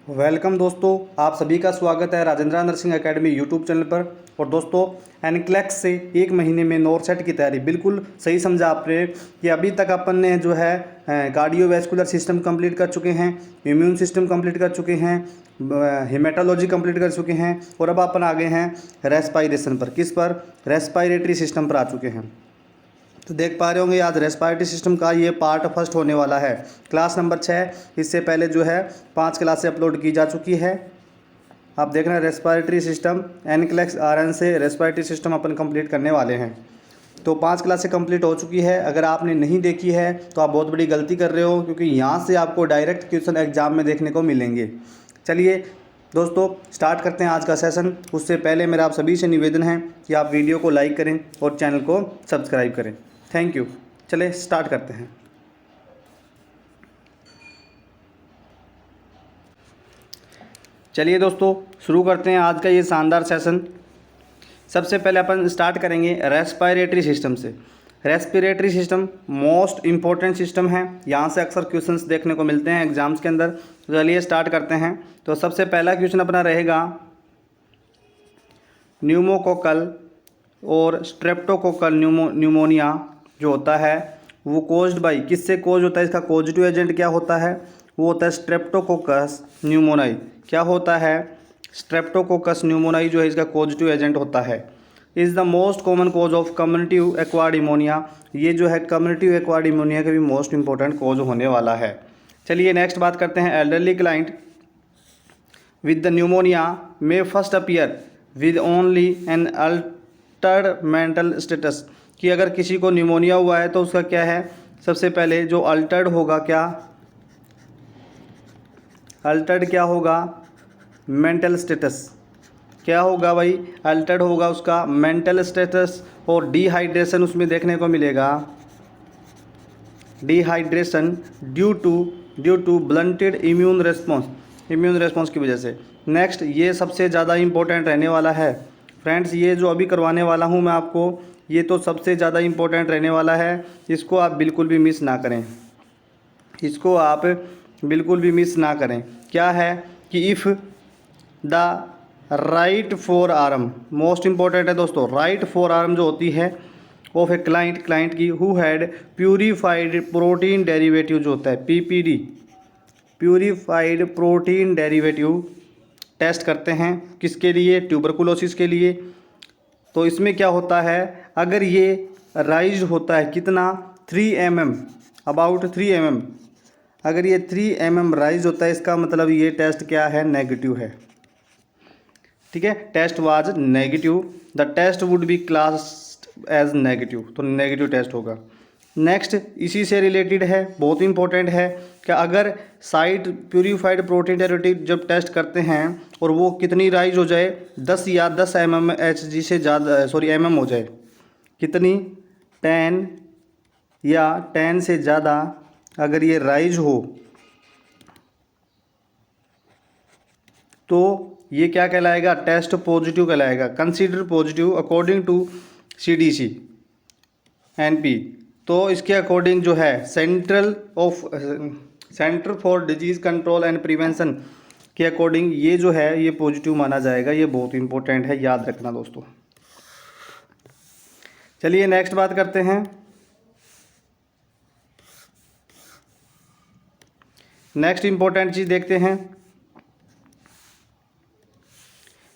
Welcome दोस्तों, आप सभी का स्वागत है Rajendra nursing academy YouTube channel पर। और दोस्तों, एनक्लेक्स से एक महीने में नॉर्सेट की तैयारी बिल्कुल सही समझा आपने कि अभी तक अपन ने जो है कार्डियोवैस्कुलर सिस्टम कंप्लीट कर चुके हैं, इम्यून सिस्टम कंप्लीट कर चुके हैं, हेमेटोलॉजी कंप्लीट कर चुके हैं और अब अपन आ गए हैं रेस्पायरेशन पर। किस पर? रेस्पायरेटरी सिस्टम पर आ चुके हैं। तो देख पा रहे होंगे आज रेस्पिरेटरी सिस्टम का ये पार्ट फर्स्ट होने वाला है, क्लास नंबर 6। इससे पहले जो है 5 क्लासें अपलोड की जा चुकी है। आप देख रहे हैं रेस्पिरेटरी सिस्टम एनक्लेक्स आरएन से रेस्पिरेटरी सिस्टम अपन कंप्लीट करने वाले हैं। तो 5 क्लासें कंप्लीट हो चुकी है। अगर आपने नहीं देखी है तो आप बहुत बड़ी गलती कर रहे हो, क्योंकि यहाँ से आपको डायरेक्ट क्वेश्चन एग्जाम में देखने को मिलेंगे। चलिए दोस्तों, स्टार्ट करते हैं आज का सेशन। उससे पहले मेरा आप सभी से निवेदन है कि आप वीडियो को लाइक करें और चैनल को सब्सक्राइब करें। Thank you. चलिए स्टार्ट करते हैं। चलिए दोस्तों, शुरू करते हैं आज का ये शानदार सेशन। सबसे पहले अपन स्टार्ट करेंगे रेस्पिरेटरी सिस्टम से। Respiratory system most important system है, यहाँ से अक्सर क्वेश्चंस देखने को मिलते हैं एग्जाम्स के अंदर। चलिए स्टार्ट करते हैं। तो सबसे पहला क्वेश्चन अपना रहेगा न्यूमोकोकल और स्ट्रेप्टोकोकल न्यूमोनिया जो होता है वो कोज्ड बाई, किससे कोज होता है? इसका कोजिटिव एजेंट क्या होता है? वो होता है स्ट्रेप्टोकोकस न्यूमोनाई। क्या होता है? स्ट्रेप्टोकोकस न्यूमोनाई जो है इसका पॉजिटिव एजेंट होता है। Is the most common cause of community acquired pneumonia. ये जो है कम्युनिटिव एक्वायर्ड इमोनिया का भी मोस्ट इंपॉर्टेंट कॉज होने वाला है। चलिए नेक्स्ट बात करते हैं। Elderly client with the pneumonia may first appear with only an Altered mental status. कि अगर किसी को न्यूमोनिया हुआ है तो उसका क्या है? सबसे पहले जो अल्टर्ड होगा, क्या अल्टर्ड क्या होगा? Mental status. क्या होगा भाई? अल्टर्ड होगा उसका मेंटल स्टेटस। और डिहाइड्रेशन उसमें देखने को मिलेगा, dehydration due to blunted immune response की वजह से। नेक्स्ट, ये सबसे ज़्यादा इम्पोर्टेंट रहने वाला है फ्रेंड्स। ये जो अभी करवाने वाला हूँ मैं आपको, ये तो सबसे ज़्यादा इम्पोर्टेंट रहने वाला है। इसको आप बिल्कुल भी मिस ना करें, इसको आप बिल्कुल भी मिस ना करें। क्या है कि if the right forearm, most important है दोस्तों, राइट फोर आर्म जो होती है of a client who had हैड प्यूरिफाइड प्रोटीन डेरिवेटिव जो होता है PPD, purified protein derivative test करते हैं। किसके लिए? ट्यूबरकुलोसिस के लिए। तो इसमें क्या होता है? अगर ये राइज होता है कितना? 3 mm, अबाउट 3 mm। अगर ये 3 mm राइज होता है, इसका मतलब ये टेस्ट क्या है? नेगेटिव है। ठीक है, test was negative, the test would be classed as negative, तो नेगेटिव टेस्ट होगा। नेक्स्ट, इसी से रिलेटेड है, बहुत इंपॉर्टेंट है कि अगर साइट प्यूरिफाइड प्रोटीन डेरिवेटिव जब टेस्ट करते हैं और वो कितनी राइज हो जाए, 10 या 10 mmHg से ज़्यादा, mm हो जाए, कितनी? 10 या 10 से ज़्यादा अगर ये राइज हो तो ये क्या कहलाएगा? टेस्ट पॉजिटिव कहलाएगा। Consider positive according to CDC NP। तो इसके अकॉर्डिंग जो है centre for disease control and prevention के अकॉर्डिंग ये जो है ये पॉजिटिव माना जाएगा। ये बहुत इंपॉर्टेंट है, याद रखना दोस्तों। चलिए नेक्स्ट बात करते हैं। नेक्स्ट इंपॉर्टेंट चीज़ देखते हैं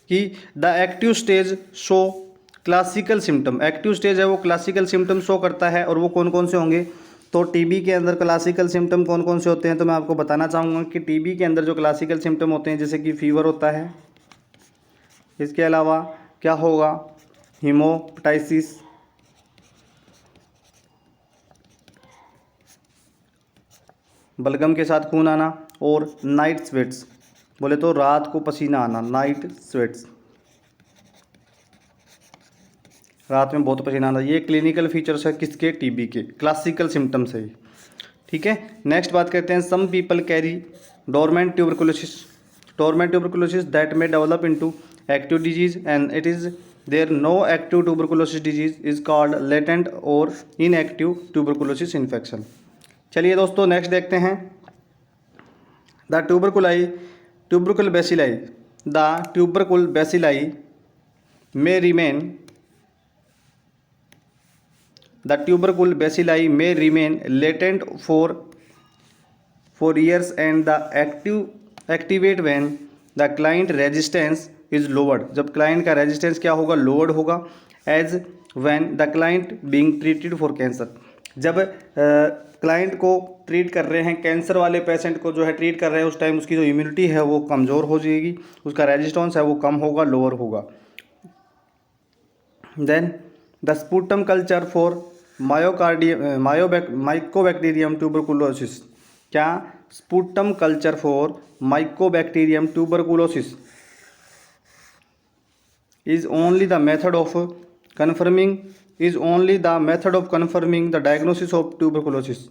कि the active stage show classical symptom. Active stage है वो क्लासिकल सिम्टम शो करता है, और वो कौन कौन से होंगे? तो टीबी के अंदर क्लासिकल सिम्टम कौन कौन से होते हैं? तो मैं आपको बताना चाहूँगा कि टीबी के अंदर जो क्लासिकल सिम्टम होते हैं, जैसे कि फीवर होता है, इसके अलावा क्या होगा? हीमोप्टाइसिस, बलगम के साथ खून आना, और नाइट स्वेट्स, बोले तो रात को पसीना आना, नाइट स्वेट्स, रात में बहुत पसीना आना। ये क्लिनिकल फीचर्स है किसके? टीबी के, क्लासिकल सिम्टम्स है। ठीक है, नेक्स्ट बात करते हैं। Some people carry dormant tuberculosis that may develop into active disease and it is there no active tuberculosis disease is called latent और इनएक्टिव ट्यूबरकुलोसिस इन्फेक्शन। चलिए दोस्तों नेक्स्ट देखते हैं। The tuberculi tubercle bacilli, the tubercle bacilli may remain the tubercle bacilli may remain latent for years and the activate when the client resistance is lowered. जब client का resistance क्या होगा, lowered होगा. as when the client being treated for cancer, जब client को treat कर रहे हैं, कैंसर वाले पेशेंट को जो है ट्रीट कर रहे हैं, उस टाइम उसकी जो इम्यूनिटी है वो कमज़ोर हो जाएगी, उसका रेजिस्टेंस है वो कम होगा, लोअर होगा. Then the sputum culture for mycobacterium tuberculosis. क्या sputum culture for mycobacterium tuberculosis is only the method of confirming the diagnosis of tuberculosis.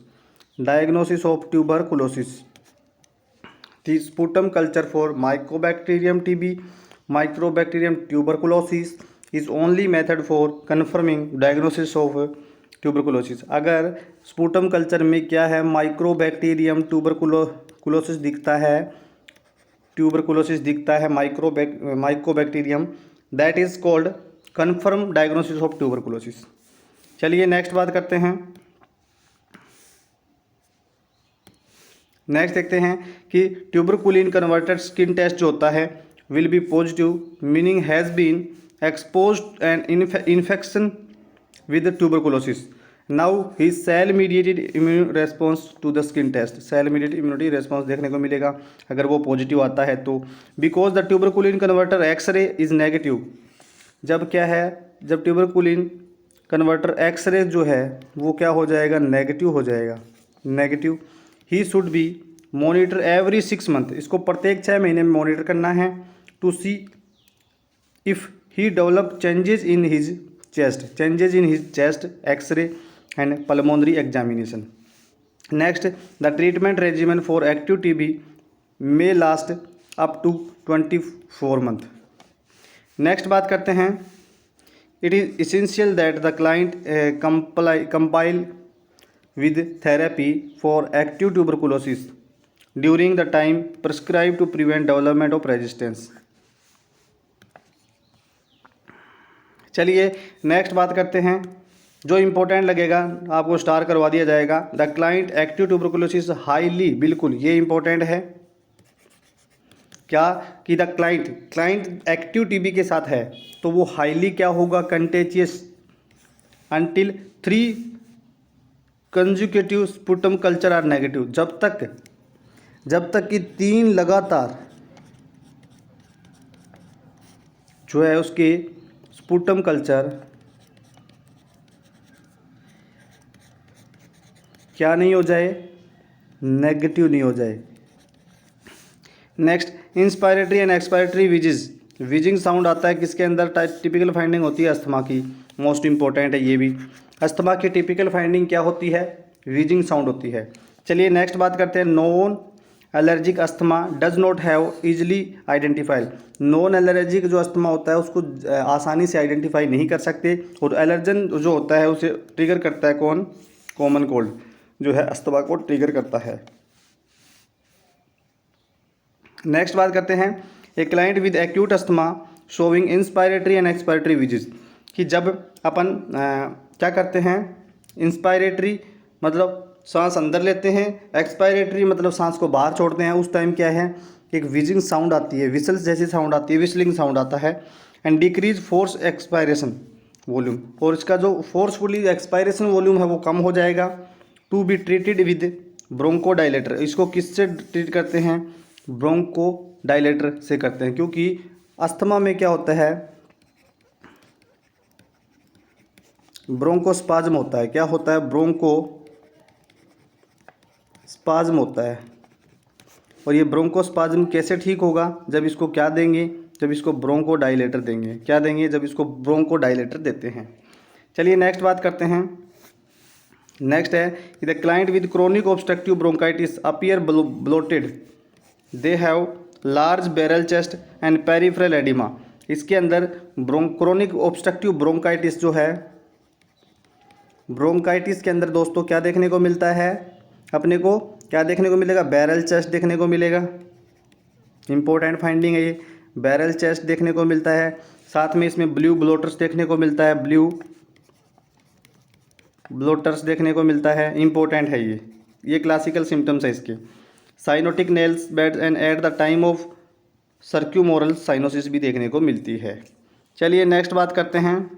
The sputum culture for mycobacterium TB, mycobacterium tuberculosis is only method for confirming diagnosis of tuberculosis. अगर sputum culture में क्या है, mycobacterium tuberculosis दिखता है, Mycobacterium, that is called confirm diagnosis of tuberculosis. चलिए next बात करते हैं. नेक्स्ट देखते हैं कि ट्यूबरकुलिन कन्वर्टेड स्किन टेस्ट जो होता है will be positive, meaning has been exposed and infection with tuberculosis. Now he cell mediated immune response to the skin test. Cell mediated immunity response देखने को मिलेगा अगर वो पॉजिटिव आता है तो. Because the tuberculin converter x-ray is negative. जब क्या है, जब ट्यूबरकुलिन कन्वर्टर एक्सरे जो है वो क्या हो जाएगा, नेगेटिव हो जाएगा, negative. He should be monitor every 6 month. इसको प्रत्येक 6 महीने में मॉनिटर करना है to see if he develop changes in his chest, x-ray and pulmonary examination. Next, the treatment regimen for active TB may last up to 24 months. Next बात करते हैं. It is essential that the client comply with therapy for active tuberculosis during the time prescribed to prevent development of resistance. चलिए next बात करते हैं. जो important लगेगा आपको स्टार करवा दिया जाएगा. The client active tuberculosis highly, बिल्कुल ये इम्पोर्टेंट है क्या कि द क्लाइंट एक्टिव टीबी के साथ है तो वो हाईली क्या होगा, contagious until 3 consecutive sputum culture are negative. जब तक कि 3 लगातार जो है उसके स्पुटम कल्चर क्या नहीं हो जाए, नेगेटिव नहीं हो जाए. Next, inspiratory and expiratory wheezing sound आता है किसके अंदर, टिपिकल फाइंडिंग होती है अस्थमा की. मोस्ट इंपॉर्टेंट है ये भी. अस्थमा की टिपिकल फाइंडिंग क्या होती है, विजिंग साउंड होती है. चलिए नेक्स्ट बात करते हैं. Non allergic asthma does not have easily identified. Non allergic जो अस्थमा होता है उसको आसानी से आइडेंटिफाई नहीं कर सकते, और एलर्जन जो होता है उसे ट्रिगर करता है कौन, कॉमन कोल्ड जो है अस्थमा को ट्रिगर करता है. नेक्स्ट बात करते हैं. A client with acute asthma showing inspiratory and expiratory wheezes. कि जब अपन क्या करते हैं, इंस्पायरेटरी मतलब सांस अंदर लेते हैं, एक्सपायरेटरी मतलब सांस को बाहर छोड़ते हैं, उस टाइम क्या है, एक विजिंग साउंड आती है, विसल्स जैसी साउंड आती है, विस्लिंग साउंड आता है. And decrease force expiration volume, और इसका जो फोर्सफुली एक्सपायरेशन वॉल्यूम है वो कम हो जाएगा. To be treated with bronchodilator. इसको किससे ट्रीट करते हैं, ब्रोंकोडाइलेटर से करते हैं, क्योंकि अस्थमा में क्या होता है, ब्रोंकोस्पाज्म होता है. क्या होता है, ब्रोंकोस्पाज्म होता है. और ये ब्रोंकोस्पाज्म कैसे ठीक होगा, जब इसको क्या देंगे, जब इसको ब्रोंकोडाइलेटर देंगे. क्या देंगे, जब इसको ब्रोंकोडाइलेटर देते हैं. चलिए नेक्स्ट बात करते हैं. नेक्स्ट है कि the client with chronic obstructive bronchitis appear bloated, they have large barrel chest and peripheral oedema. इसके अंदर क्रोनिक ऑब्स्ट्रक्टिव ब्रोंकाइटिस जो है, ब्रोंकाइटिस के अंदर दोस्तों क्या देखने को मिलता है, अपने को क्या देखने को मिलेगा, बैरल चेस्ट देखने को मिलेगा. इंपॉर्टेंट फाइंडिंग है ये। बैरल चेस्ट देखने को मिलता है, साथ में इसमें ब्लू ब्लोटर्स देखने को मिलता है, ब्लू ब्लोटर्स देखने को मिलता है, इंपॉर्टेंट है ये क्लासिकल सिम्टम्स है इसके। Cyanotic nails bed and at the time of circumoral cyanosis भी देखने को मिलती है। चलिए नेक्स्ट बात करते हैं।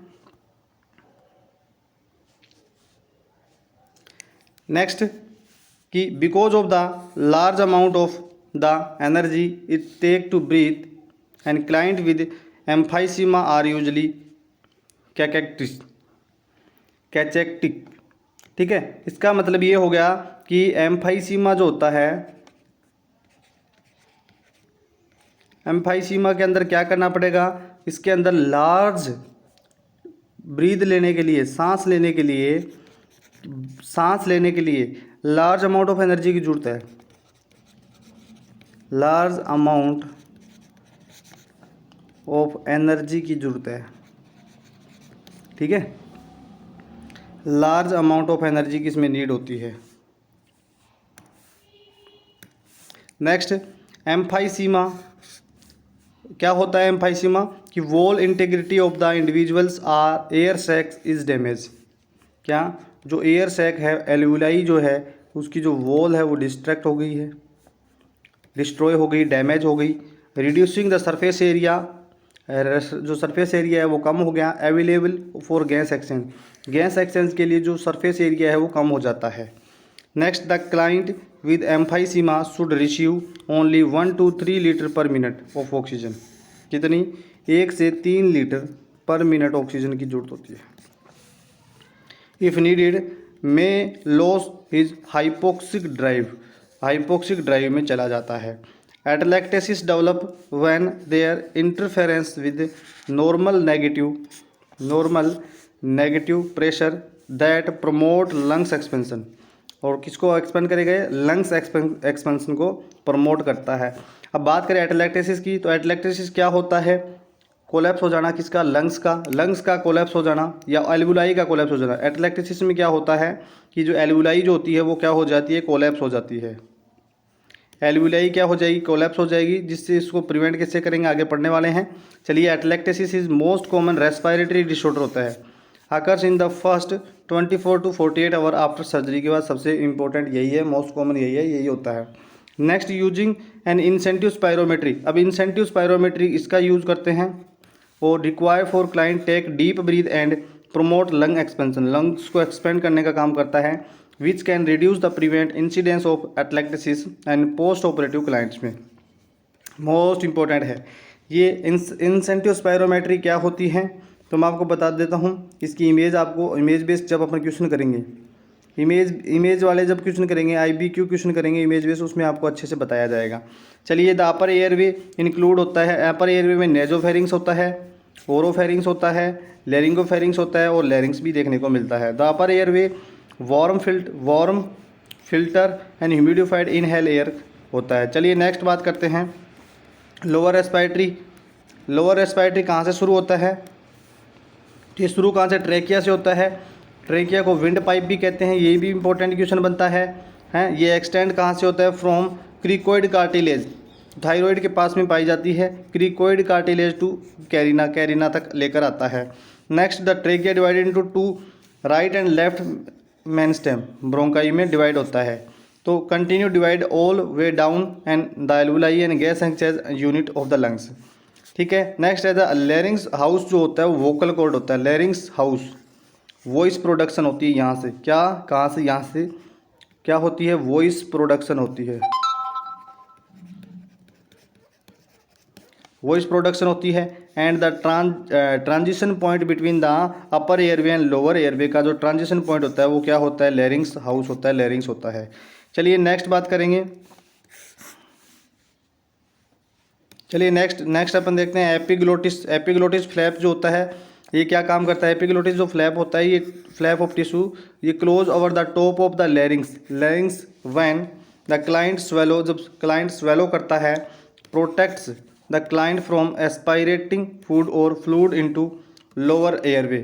नेक्स्ट कि because of the large amount of the energy it take to breathe and client with emphysema are usually cachectic. ठीक है, इसका मतलब ये हो गया कि एम्फाइसीमा जो होता है, एम्फाइसीमा के अंदर क्या करना पड़ेगा, इसके अंदर लार्ज ब्रीथ लेने के लिए, सांस लेने के लिए लार्ज अमाउंट ऑफ एनर्जी की जरूरत है, लार्ज अमाउंट ऑफ एनर्जी की जरूरत है। ठीक है, लार्ज अमाउंट ऑफ एनर्जी की इसमें नीड होती है। नेक्स्ट एम्फाइसीमा क्या होता है, एम्फाइसीमा कि wall integrity of the individuals are air sacs is damage. क्या जो एयर सैक है, एल्वुलाई जो है उसकी जो वॉल है वो डिस्ट्रैक्ट हो गई है, डिस्ट्रॉय हो गई, डैमेज हो गई। रिड्यूसिंग द सरफेस एरिया, जो सरफेस एरिया है वो कम हो गया। Available for gas exchange, gas exchange के लिए जो सरफेस एरिया है वो कम हो जाता है। Next the client with emphysema should receive only 1 to 3 litre पर मिनट ऑफ ऑक्सीजन। कितनी? 1 से 3 लीटर पर मिनट ऑक्सीजन की जरूरत होती है। If needed may lose his hypoxic drive में चला जाता है। Atelectasis develop when there interference with normal negative pressure that promote lungs expansion. और किसको एक्सपेंड करेगा? लंग्स एक्सपेंशन को प्रमोट करता है। अब बात करें एटलैक्टेसिस की, तो एटलैक्टेसिस क्या होता है? कोलैप्स हो जाना किसका? लंग्स का कोलैप्स हो जाना या एल्वुलाई का कोलैप्स हो जाना। एटलैक्टेसिस में क्या होता है कि जो एल्वुलाई जो होती है वो क्या हो जाती है? कोलैप्स हो जाती है। एल्वुलाई क्या हो जाएगी? कोलैप्स हो जाएगी, जिससे इसको प्रिवेंट कैसे करेंगे आगे पढ़ने वाले हैं। चलिए, atelectasis is most common respiratory disorder होता है, occurs in the first 24 to 48 hour after surgery के बाद। सबसे इंपॉर्टेंट यही है, मोस्ट कॉमन यही होता है। Next using an incentive spirometry. अब इंसेंटिव स्पायरोमेट्री इसका यूज करते हैं और require for client take deep breath and promote lung expansion, lungs को एक्सपेंड करने का काम करता है, which can reduce the prevent incidence of atelectasis and post operative clients में। मोस्ट इंपॉर्टेंट है ये इंसेंटिव स्पायरोमेट्री। क्या होती है तो मैं आपको बता देता हूँ। इसकी इमेज आपको, इमेज बेस्ड जब अपन क्वेश्चन करेंगे, इमेज वाले जब क्वेश्चन करेंगे, IBQ क्वेश्चन करेंगे इमेज बेस्ड, उसमें आपको अच्छे से बताया जाएगा। चलिए, द अपर एयरवे इंक्लूड होता है, अपर एयरवे में नेजोफेरिंग्स होता है, ओरोफेरिंग्स होता है, लेरिंगोफेरिंग्स होता है और लेरिंग्स भी देखने को मिलता है। The upper airway warm filter and humidified inhale air होता है। चलिए नेक्स्ट बात करते हैं लोअर रेस्पिरेटरी कहाँ से शुरू होता है? ये शुरू कहाँ से? ट्रेकिया से होता है। ट्रेकिया को विंड पाइप भी कहते हैं, ये भी इंपॉर्टेंट क्वेश्चन बनता है। ये एक्सटेंड कहाँ से होता है? फ्रॉम क्रिकोइड कार्टिलेज, थायराइड के पास में पाई जाती है, क्रिकोइड कार्टिलेज टू कैरिना तक लेकर आता है। Next the trachea divided into 2 right and left main stem, bronchi में डिवाइड होता है। तो continue divide all way down and the alveoli and gas exchange unit of the lungs. ठीक है। नेक्स्ट है द लेरिंग्स हाउस, जो होता है वो वोकल कॉर्ड होता है। लेरिंग्स हाउस वॉइस प्रोडक्शन होती है यहाँ से। क्या? कहाँ से? यहाँ से क्या होती है? वॉइस प्रोडक्शन होती है, वॉइस प्रोडक्शन होती है। And the transition point between the upper airway and lower airway का जो ट्रांजिशन पॉइंट होता है वो क्या होता है? लेरिंग्स हाउस होता है, लेरिंग्स होता है। चलिए नेक्स्ट बात करेंगे। चलिए नेक्स्ट अपन देखते हैं एपिग्लोटिस फ्लैप जो होता है ये क्या काम करता है? एपिग्लोटिस जो फ्लैप होता है, ये फ्लैप ऑफ टिश्यू, ये close over the top of the larynx when the client swallow, जब क्लाइंट स्वेलो करता है, protects the client from aspirating food और fluid into lower airway.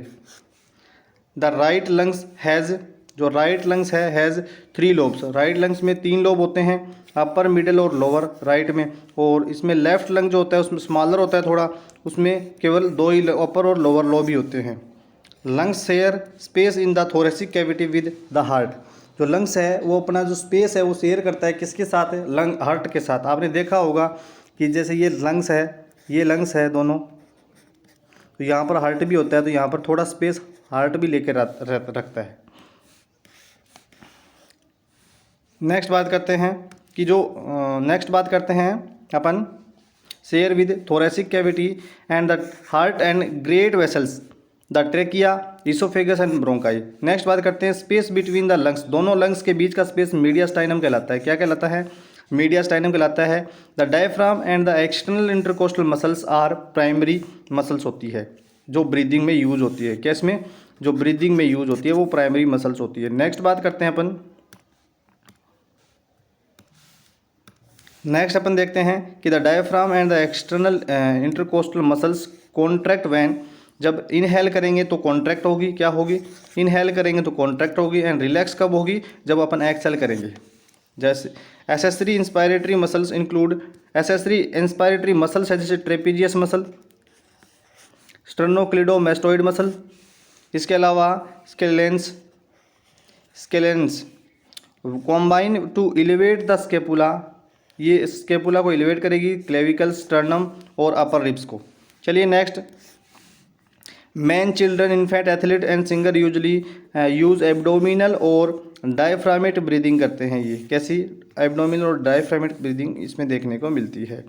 The right lungs has जो right lungs है has 3 lobes, right lungs में 3 lobe होते हैं, upper middle और लोअर राइट में। और इसमें लेफ्ट लंग जो होता है उसमें स्मॉलर होता है थोड़ा, उसमें केवल 2 ही अपर और लोअर लोब ही होते हैं। Lungs share space in the thoracic cavity with the heart, जो लंग्स है वो अपना जो स्पेस है वो शेयर करता है किसके साथ है, लंग हार्ट के साथ। आपने देखा होगा कि जैसे ये लंग्स है, ये लंग्स है दोनों, तो यहाँ पर हार्ट भी होता है, तो यहाँ पर थोड़ा स्पेस हार्ट भी लेकर रखता है। नेक्स्ट बात करते हैं कि जो नेक्स्ट बात करते हैं अपन share with thoracic cavity and the heart and great vessels the trachea, oesophagus and bronchi. Next बात करते हैं स्पेस बिटवीन द लंग्स, दोनों लंग्स के बीच का स्पेस मीडियास्टाइनम कहलाता है। क्या कहलाता है? मीडियास्टाइनम कहलाता है। The diaphragm and the external intercostal muscles are primary muscles होती है, जो ब्रीदिंग में यूज होती है। कैस में? जो ब्रीदिंग में यूज होती है वो प्राइमरी मसल्स होती है। नेक्स्ट बात करते हैं अपन, नेक्स्ट अपन देखते हैं कि the diaphragm and the external intercostal muscles contract when, जब इनहेल करेंगे तो कॉन्ट्रैक्ट होगी, क्या होगी? इनहेल करेंगे तो कॉन्ट्रैक्ट होगी। एंड रिलैक्स कब होगी? जब अपन एक्सहेल करेंगे। जैसे accessory inspiratory muscles include, accessory inspiratory muscles है जैसे ट्रेपीजियस मसल, स्टर्नोक्लिडोमैस्टोइड मसल, इसके अलावा scalenes combine to elevate the scapula, ये स्केपुला को एलिवेट करेगी, क्लेविकल, स्टर्नम और अपर रिब्स को। चलिए next, man, children, infant, athlete and singer usually use abdominal और डायफ्रामेट ब्रीदिंग करते हैं। ये कैसी? एब्डोमिनल और डायफ्रामेट ब्रीदिंग इसमें देखने को मिलती है।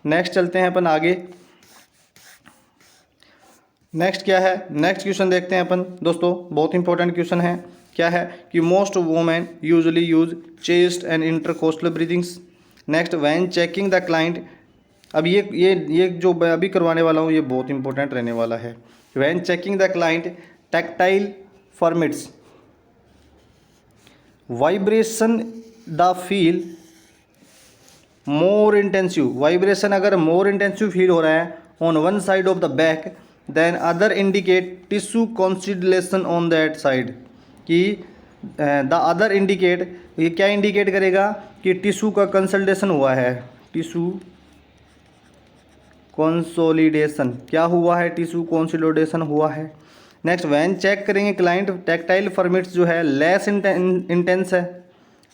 नेक्स्ट चलते हैं अपन आगे। नेक्स्ट क्या है? नेक्स्ट क्वेश्चन देखते हैं अपन दोस्तों, बहुत इंपॉर्टेंट क्वेश्चन है। क्या है कि most women usually use chest and intercostal breathings. Next, when checking the client, अब ये जो मैं अभी करवाने वाला हूँ ये बहुत इंपॉर्टेंट रहने वाला है। When checking the client tactile fremitus vibration the feel more intensive, vibration अगर मोर इंटेंसिव फील हो रहा है on one side of the back than other indicate tissue consolidation on that side, कि द अदर इंडिकेट, ये क्या indicate करेगा कि tissue का कंसल्टेशन हुआ है, टिश्यू कंसोलिडेशन, क्या हुआ है? टिश्यू कंसोलिडेशन हुआ है। नेक्स्ट, व्हेन चेक करेंगे क्लाइंट टैक्टाइल फॉर्मेट्स जो है लेस इंटेंस है,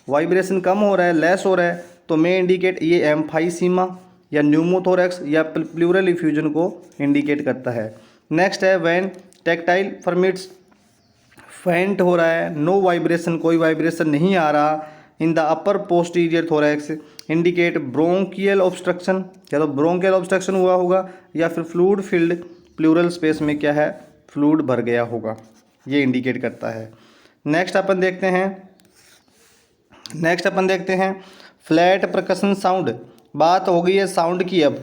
वाइब्रेशन कम हो रहा है, लेस हो रहा है, तो मे इंडिकेट ये एम्फाइसीमा या न्यूमोथोरैक्स या प्लूरल इफ्यूजन को इंडिकेट करता है। नेक्स्ट है व्हेन टैक्टाइल फॉर्मेट्स फेंट हो रहा है, नो वाइब्रेशन, कोई वाइब्रेशन नहीं आ रहा in the upper posterior thorax, indicate bronchial obstruction, या तो ब्रोंकियल ऑब्स्ट्रक्शन हुआ होगा या फिर फ्लूइड फील्ड प्लूरल स्पेस में क्या है, फ्लूइड भर गया होगा, ये इंडिकेट करता है। नेक्स्ट अपन देखते हैं फ्लैट परकशन साउंड। बात हो गई है साउंड की। अब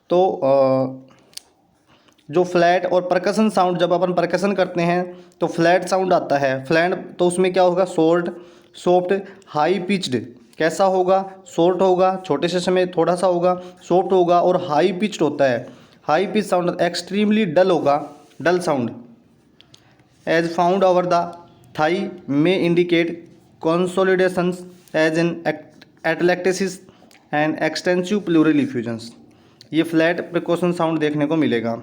तो जो फ्लैट और परकशन साउंड, जब अपन परकशन करते हैं तो फ्लैट साउंड आता है। फ्लैट तो उसमें क्या होगा, सॉफ्ट, हाई पिच्ड, कैसा होगा, शॉर्ट होगा, छोटे से समय थोड़ा सा होगा, सॉफ्ट होगा और हाई पिच्ड होता है। High pitch sound extremely dull होगा, dull sound as found over the thigh में indicate consolidations as in atelectasis and extensive pleural effusions. ये फ्लैट प्रिकॉशन साउंड देखने को मिलेगा।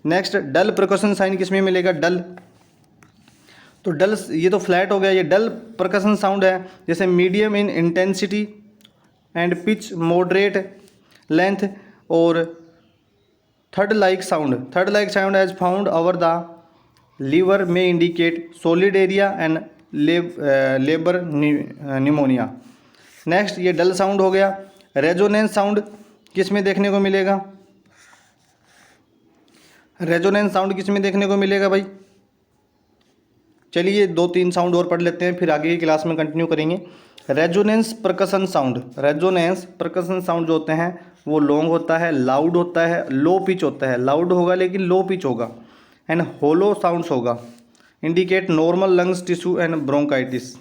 नेक्स्ट, डल प्रिकॉशन साइन किस में मिलेगा? डल, तो डल, ये तो फ्लैट हो गया, ये डल परकशन साउंड है। जैसे medium in intensity and pitch, moderate length और थर्ड like sound as found over the liver में indicate solid area and lobar pneumonia. Next, ये डल साउंड हो गया। रेजोनेंस साउंड किस में देखने को मिलेगा? रेजोनेंस साउंड किस में देखने को मिलेगा भाई? चलिए 2-3 साउंड और पढ़ लेते हैं, फिर आगे की क्लास में कंटिन्यू करेंगे। रेजोनेंस परकशन साउंड जो होते हैं वो लॉन्ग होता है, लाउड होता है, लो पिच होता है, लाउड होगा लेकिन लो पिच होगा, एंड होलो साउंड्स होगा, indicate normal lungs tissue and bronchitis.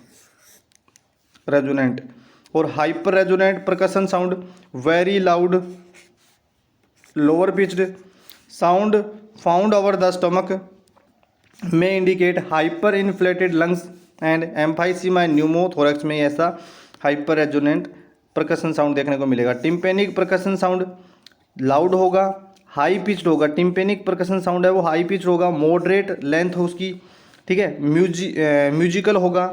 Resonant और hyper resonant percussion sound very loud, lower pitched sound found over the stomach में indicate hyper inflated lungs and emphysema pneumothorax में ऐसा hyper resonant percussion sound देखने को मिलेगा। Tympanic percussion sound loud होगा, high pitched होगा। Tympanic percussion sound है वो हाई पिच होगा, मॉडरेट लेंथ हो उसकी, ठीक है, म्यूजिकल होगा।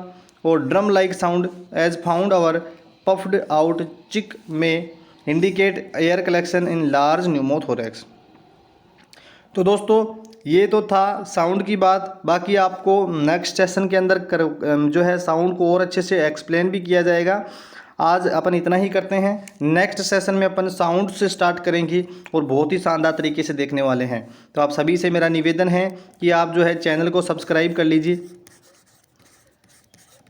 और drum like sound as found over puffed out cheek में indicate air collection in large pneumothorax. तो दोस्तों ये तो था साउंड की बात। बाकी आपको नेक्स्ट सेशन के अंदर जो है साउंड को और अच्छे से एक्सप्लेन भी किया जाएगा। आज अपन इतना ही करते हैं। नेक्स्ट सेशन में अपन साउंड से स्टार्ट करेंगे और बहुत ही शानदार तरीके से देखने वाले हैं। तो आप सभी से मेरा निवेदन है कि आप जो है चैनल को सब्सक्राइब कर लीजिए।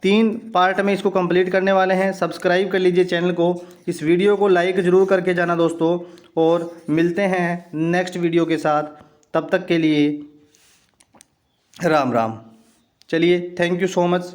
3 पार्ट में इसको कंप्लीट करने वाले हैं। सब्सक्राइब कर लीजिए चैनल को। इस वीडियो को लाइक ज़रूर करके जाना दोस्तों, और मिलते हैं नेक्स्ट वीडियो के साथ। तब तक के लिए राम राम। चलिए, थैंक यू सो मच।